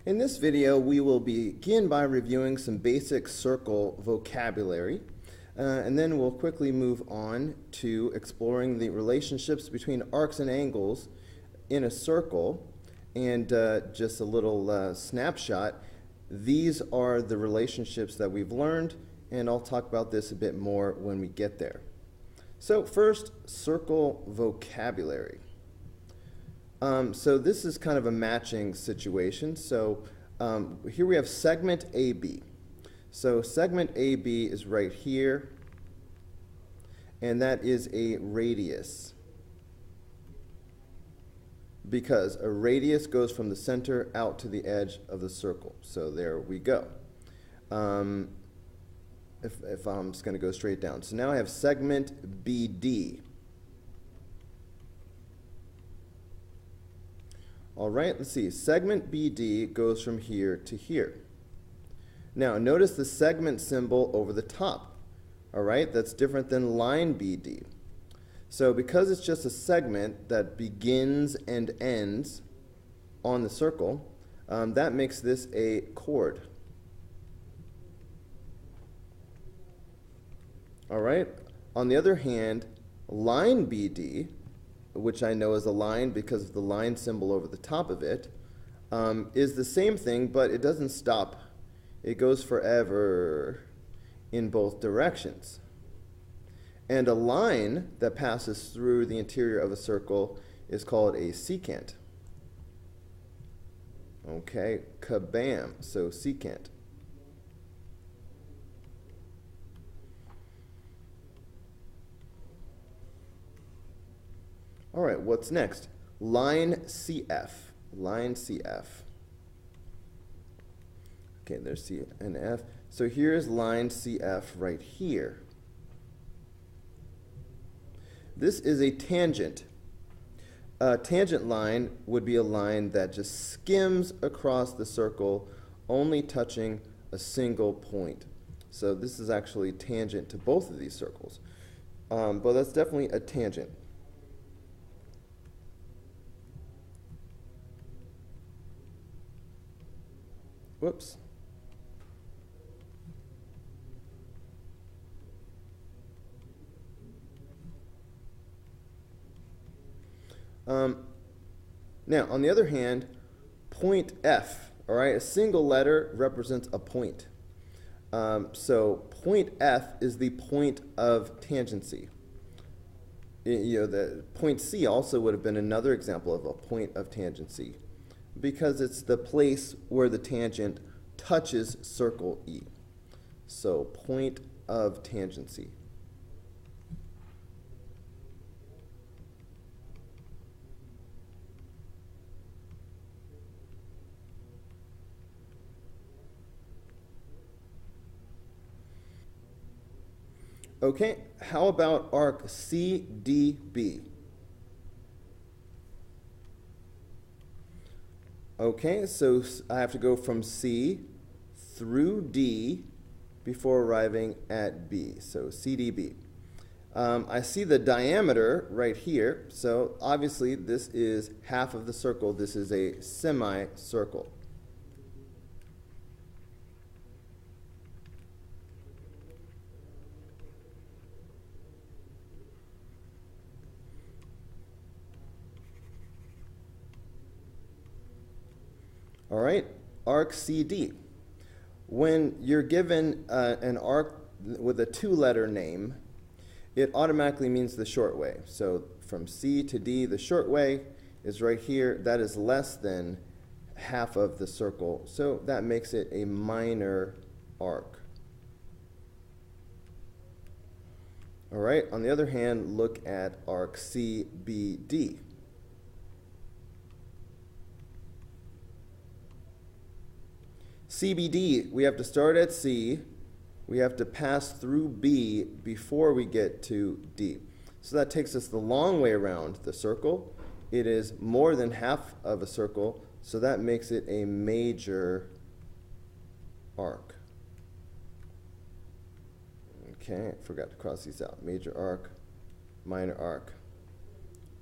In this video, we will begin by reviewing some basic circle vocabulary, and then we'll quickly move on to exploring the relationships between arcs and angles in a circle. And just a little snapshot, these are the relationships that we've learned, and I'll talk about this a bit more when we get there. So first, circle vocabulary. So this is kind of a matching situation. So here we have segment AB. So segment AB is right here, and that is a radius, because a radius goes from the center out to the edge of the circle. So there we go. If I'm just going to go straight down. So now I have segment BD. All right, let's see. Segment BD goes from here to here. Now, notice the segment symbol over the top. All right, that's different than line BD. So because it's just a segment that begins and ends on the circle, that makes this a chord. All right, on the other hand, line BD, which I know is a line because of the line symbol over the top of it, is the same thing, but it doesn't stop. It goes forever in both directions. And a line that passes through the interior of a circle is called a secant. Okay, kabam, so secant. All right, what's next? Line CF. Line CF. Okay, there's C and F. So here's line CF right here. This is a tangent. A tangent line would be a line that just skims across the circle, only touching a single point. So this is actually tangent to both of these circles. But that's definitely a tangent. Whoops. Now, on the other hand, point F, all right, a single letter represents a point. So point F is the point of tangency. The point C also would have been another example of a point of tangency, because it's the place where the tangent touches circle E. So point of tangency. Okay, how about arc CDB? Okay, so I have to go from C through D before arriving at B, so CDB. I see the diameter right here, so obviously this is half of the circle. This is a semicircle. All right, arc CD. When you're given an arc with a two-letter name, it automatically means the short way. So from C to D, the short way is right here. That is less than half of the circle, so that makes it a minor arc. All right, on the other hand, look at arc CBD. CBD, we have to start at C, we have to pass through B before we get to D. So that takes us the long way around the circle. It is more than half of a circle, so that makes it a major arc. Okay, I forgot to cross these out. Major arc, minor arc.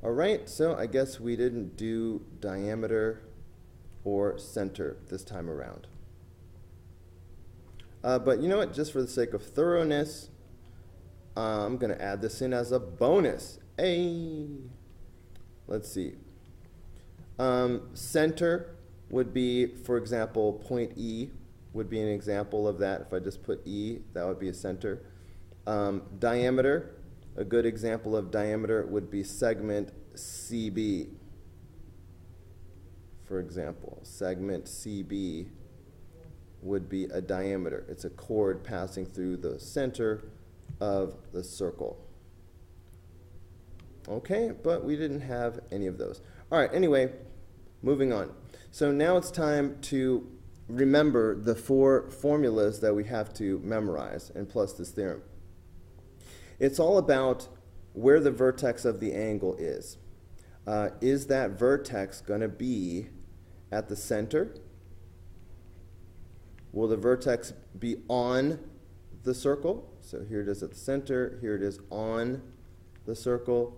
All right, so I guess we didn't do diameter or center this time around. But you know what, just for the sake of thoroughness, I'm going to add this in as a bonus. Hey, let's see. Center would be, for example, point E would be an example of that. If I just put E, that would be a center. Diameter, a good example of diameter would be segment CB. For example, segment CB would be a diameter. It's a chord passing through the center of the circle. Okay, but we didn't have any of those. All right, anyway, moving on. So now it's time to remember the 4 formulas that we have to memorize, and plus this theorem. It's all about where the vertex of the angle is. Is that vertex going to be at the center? Will the vertex be on the circle? So here it is at the center, here it is on the circle,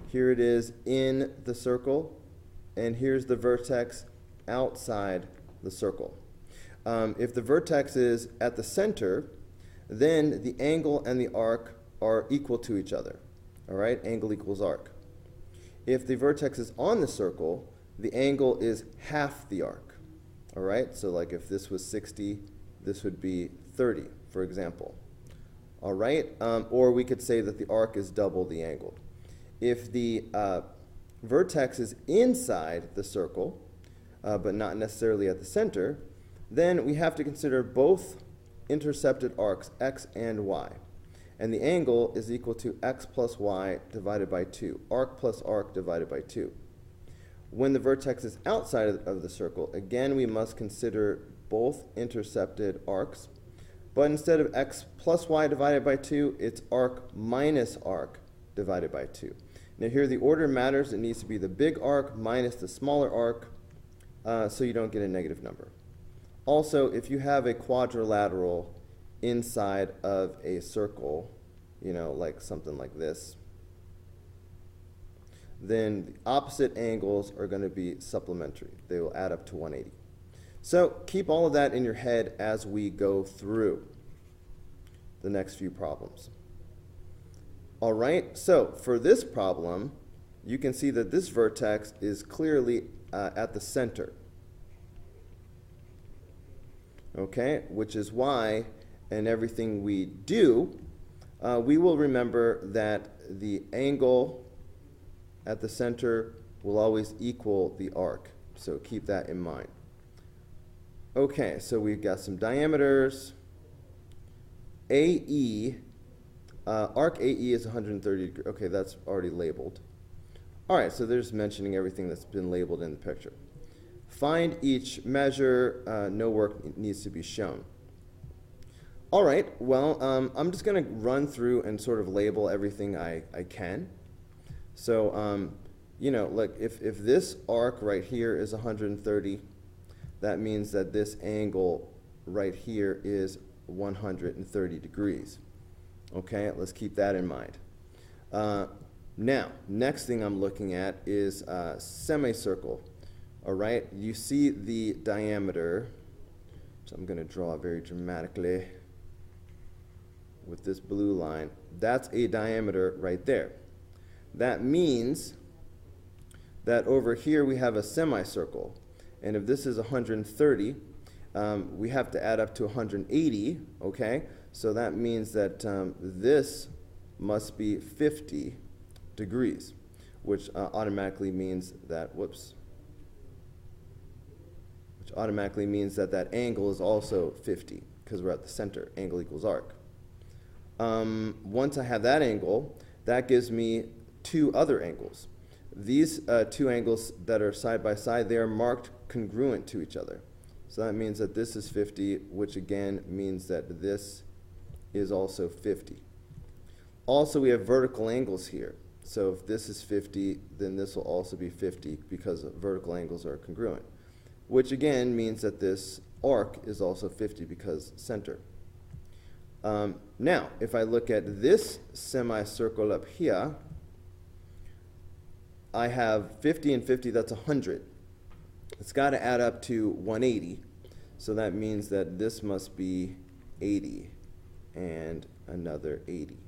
here it is in the circle, and here's the vertex outside the circle. If the vertex is at the center, then the angle and the arc are equal to each other. All right, angle equals arc. If the vertex is on the circle, the angle is half the arc. All right, so like if this was 60, this would be 30, for example. All right, or we could say that the arc is double the angle. If the vertex is inside the circle, but not necessarily at the center, then we have to consider both intercepted arcs, x and y. And the angle is equal to x plus y divided by 2, arc plus arc divided by 2. When the vertex is outside of the circle, again, we must consider both intercepted arcs, but instead of x plus y divided by 2, it's arc minus arc divided by 2. Now here the order matters. It needs to be the big arc minus the smaller arc, so you don't get a negative number. Also, if you have a quadrilateral inside of a circle, you know, like something like this, then the opposite angles are going to be supplementary. They will add up to 180. So keep all of that in your head as we go through the next few problems. All right, so for this problem, you can see that this vertex is clearly at the center. Okay, which is why in everything we do, we will remember that the angle at the center will always equal the arc. So keep that in mind. Okay, so we've got some diameters. AE, arc AE is 130 degrees. Okay, that's already labeled. All right, so there's mentioning everything that's been labeled in the picture. Find each measure. No work needs to be shown. All right, well, I'm just going to run through and sort of label everything I can. So, you know, like if this arc right here is 130, that means that this angle right here is 130 degrees. Okay, let's keep that in mind. Now, next thing I'm looking at is semicircle. All right, you see the diameter, so I'm going to draw it very dramatically with this blue line. That's a diameter right there. That means that over here we have a semicircle, and if this is 130, we have to add up to 180, okay? So that means that this must be 50 degrees, which automatically means that, which automatically means that that angle is also 50, because we're at the center. Angle equals arc. Once I have that angle, that gives me 2 other angles. These 2 angles that are side by side, they are marked congruent to each other. So that means that this is 50, which again means that this is also 50. Also, we have vertical angles here. So if this is 50, then this will also be 50 because vertical angles are congruent, which again means that this arc is also 50 because center. Now, if I look at this semicircle up here, I have 50 and 50, that's 100. it's got to add up to 180. So that means that this must be 80 and another 80.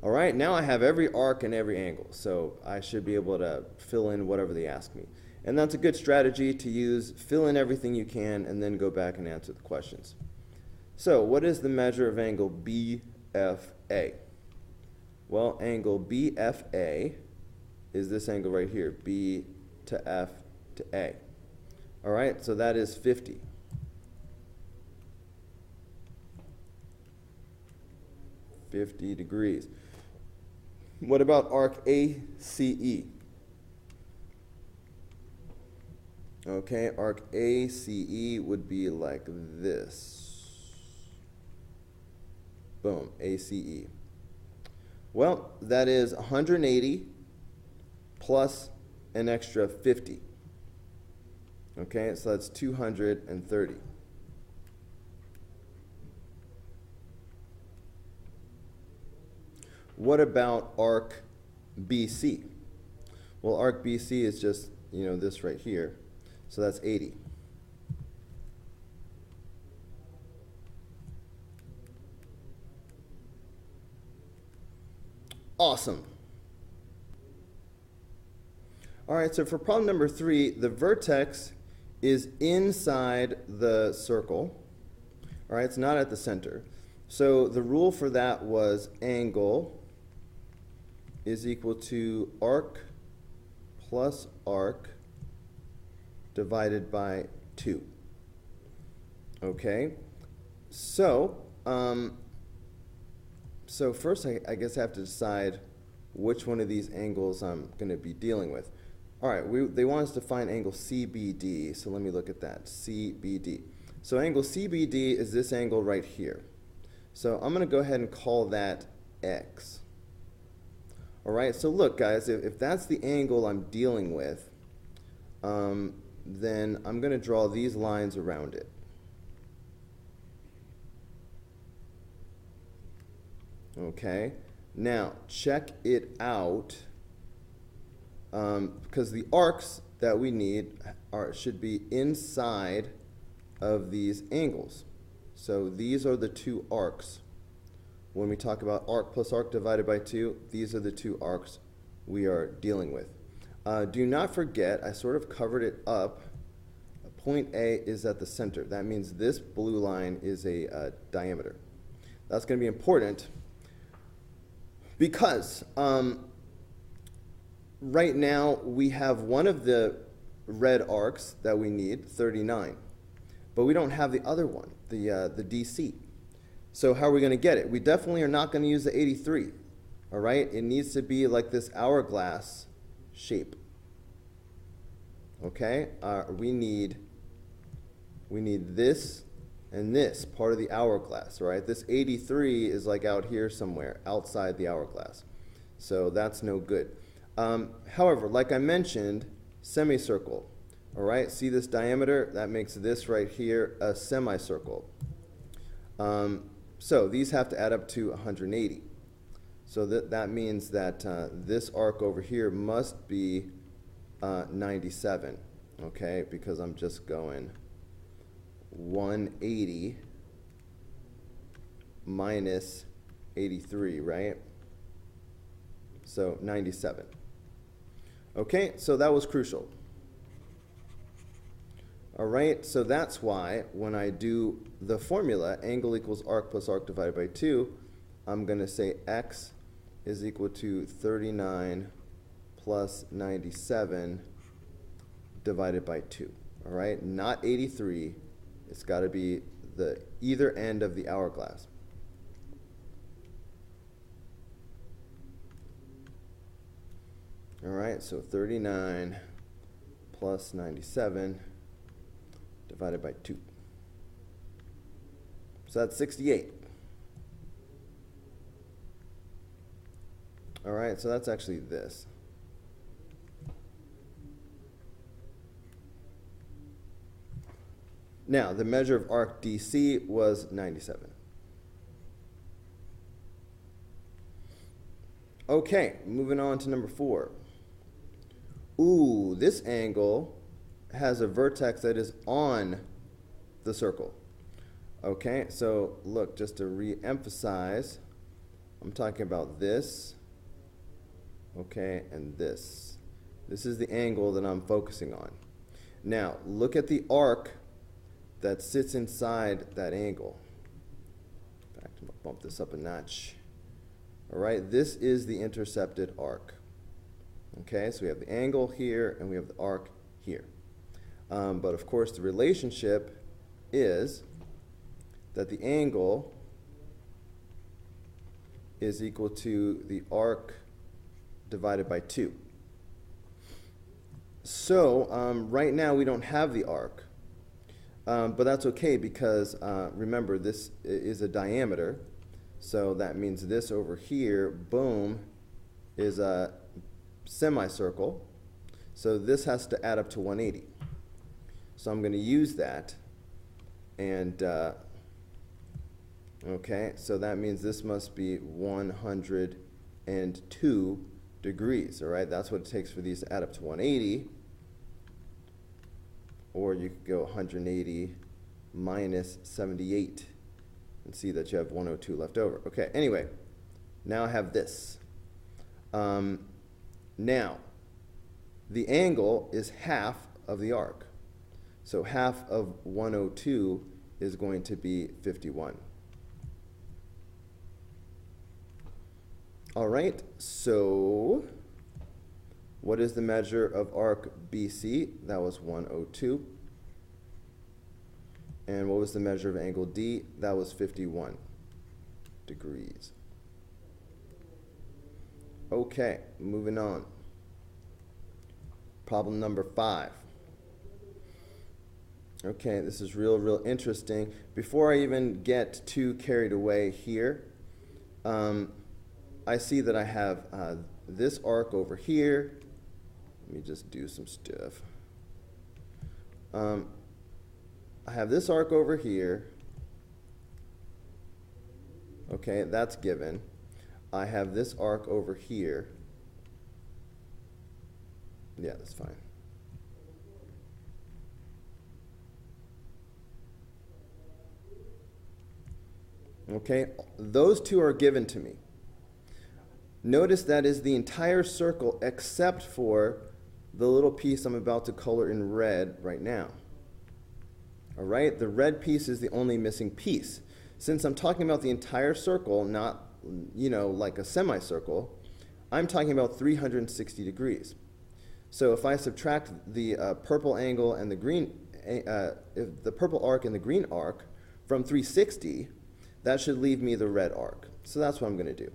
All right, now I have every arc and every angle, so I should be able to fill in whatever they ask me. And that's a good strategy to use. Fill in everything you can and then go back and answer the questions. So what is the measure of angle BFA? Well, angle BFA is this angle right here, B to F to A. All right, so that is 50. degrees. What about arc ACE? Okay, arc ACE would be like this. Boom, ACE. Well, that is 180 plus an extra 50. Okay, so that's 230. What about arc BC? Well, arc BC is just, this right here. So that's 80. Awesome. All right, so for problem number 3, the vertex is inside the circle. All right, it's not at the center. So the rule for that was angle is equal to arc plus arc divided by 2. Okay, so first I guess I have to decide which one of these angles I'm going to be dealing with. All right, they want us to find angle CBD, so let me look at that, CBD. So angle CBD is this angle right here. So I'm going to go ahead and call that X. All right, so look guys, if that's the angle I'm dealing with, then I'm going to draw these lines around it. Okay, now check it out, because the arcs that we need should be inside of these angles. So these are the two arcs. When we talk about arc plus arc divided by 2, these are the two arcs we are dealing with. Do not forget, I sort of covered it up. Point A is at the center. That means this blue line is a diameter. That's going to be important because right now we have one of the red arcs that we need, 39, but we don't have the other one, the DC. So how are we going to get it? We definitely are not going to use the 83. All right, it needs to be like this hourglass shape. Okay, we need this and this part of the hourglass, right? This 83 is like out here somewhere outside the hourglass, so that's no good. However, like I mentioned, semicircle. All right, see this diameter? That makes this right here a semicircle. So these have to add up to 180. So that means that this arc over here must be 97, okay, because I'm just going 180 minus 83, right? So 97. Okay, so that was crucial. All right, so that's why when I do the formula, angle equals arc plus arc divided by 2, I'm going to say X is equal to 39 plus 97 divided by 2. All right, not 83. It's got to be the either end of the hourglass. All right, so 39 plus 97 divided by 2. So that's 68. All right, so that's actually this. Now, the measure of arc DC was 97. Okay, moving on to number 4. ooh, this angle has a vertex that is on the circle. Okay, so look, just to re-emphasize, I'm talking about this, okay, and this. This is the angle that I'm focusing on. Now, look at the arc that sits inside that angle. In fact, I'm going to bump this up a notch. All right, this is the intercepted arc. Okay, so we have the angle here and we have the arc here. But of course, the relationship is that the angle is equal to the arc divided by 2. So right now we don't have the arc, but that's okay because remember this is a diameter, so that means this over here, boom, is a semicircle, so this has to add up to 180. So I'm going to use that, and okay, so that means this must be 102 degrees, all right? That's what it takes for these to add up to 180. Or you could go 180 minus 78 and see that you have 102 left over. Okay, anyway, now I have this. Now, the angle is half of the arc. So half of 102 is going to be 51. All right, so what is the measure of arc BC? That was 102. And what was the measure of angle D? That was 51 degrees. Okay, moving on. Problem number 5. Okay, this is real interesting. Before I even get too carried away here, I see that I have this arc over here. Let me just do some stuff. I have this arc over here. Okay, that's given. I have this arc over here. Yeah, that's fine. Okay, those two are given to me. Notice that is the entire circle except for the little piece I'm about to color in red right now. All right, the red piece is the only missing piece. Since I'm talking about the entire circle, not, you know, like a semicircle, I'm talking about 360 degrees. So if I subtract the purple angle and the green, the purple arc and the green arc from 360, that should leave me the red arc. So that's what I'm going to do.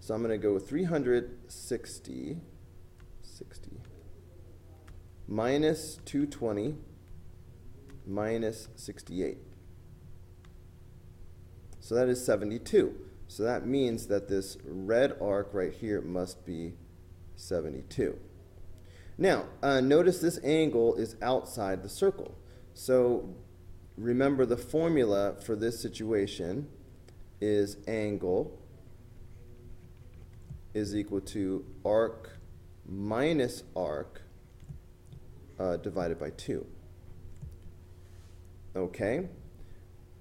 So I'm going to go 360 minus 220 minus 68. So that is 72. So that means that this red arc right here must be 72. Now, notice this angle is outside the circle. So remember the formula for this situation is angle is equal to arc minus arc divided by 2. Okay?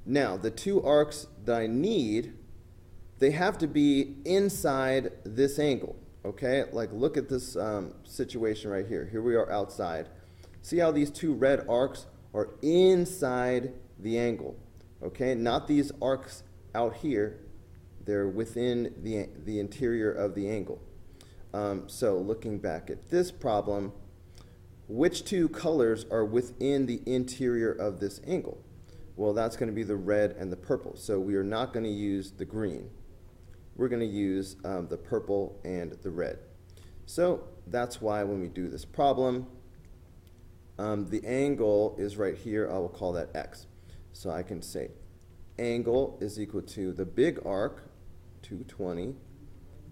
Now, the two arcs that I need, they have to be inside this angle. Okay? Like, look at this situation right here. Here we are outside. See how these two red arcs are inside the angle. Okay? Not these arcs out here. They're within the interior of the angle. So looking back at this problem, which two colors are within the interior of this angle? Well, that's going to be the red and the purple. So we are not going to use the green. We're going to use the purple and the red. So that's why when we do this problem, the angle is right here. I will call that x. So I can say angle is equal to the big arc, 220,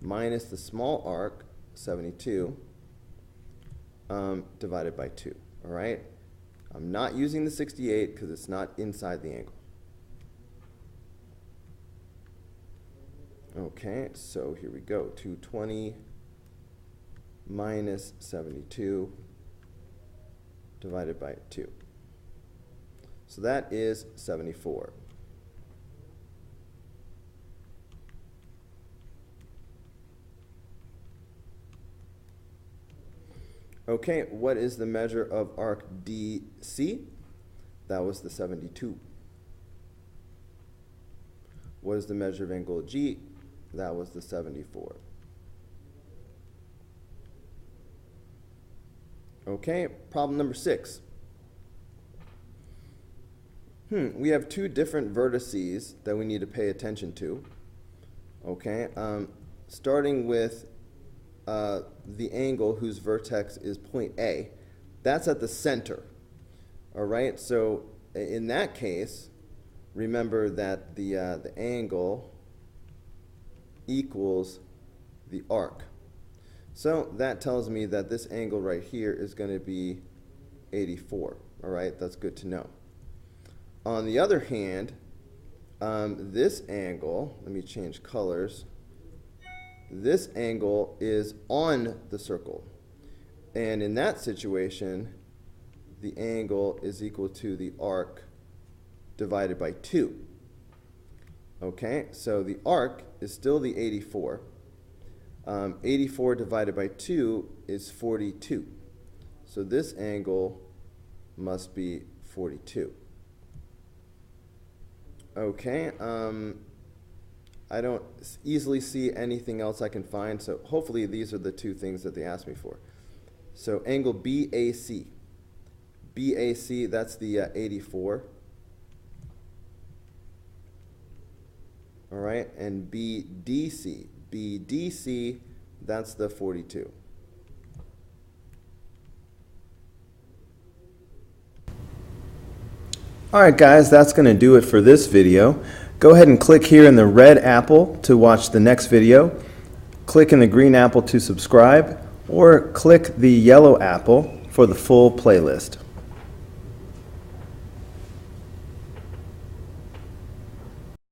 minus the small arc, 72, divided by 2. All right? I'm not using the 68 because it's not inside the angle. Okay, so here we go. 220 minus 72 divided by 2. So that is 74. Okay, what is the measure of arc DC? That was the 72. What is the measure of angle G? That was the 74. Okay, problem number 6. We have two different vertices that we need to pay attention to. Okay, starting with the angle whose vertex is point A. That's at the center. All right, so in that case, remember that the angle equals the arc. So that tells me that this angle right here is going to be 84. All right, that's good to know. On the other hand, this angle, let me change colors. This angle is on the circle. And in that situation, the angle is equal to the arc divided by 2. Okay, so the arc is still the 84. 84 divided by 2 is 42. So this angle must be 42. Okay, I don't easily see anything else I can find, so hopefully these are the two things that they asked me for. So angle BAC. BAC, that's the 84. All right, and BDC. BDC, that's the 42. All right, guys, that's going to do it for this video. Go ahead and click here in the red apple to watch the next video. Click in the green apple to subscribe, or click the yellow apple for the full playlist.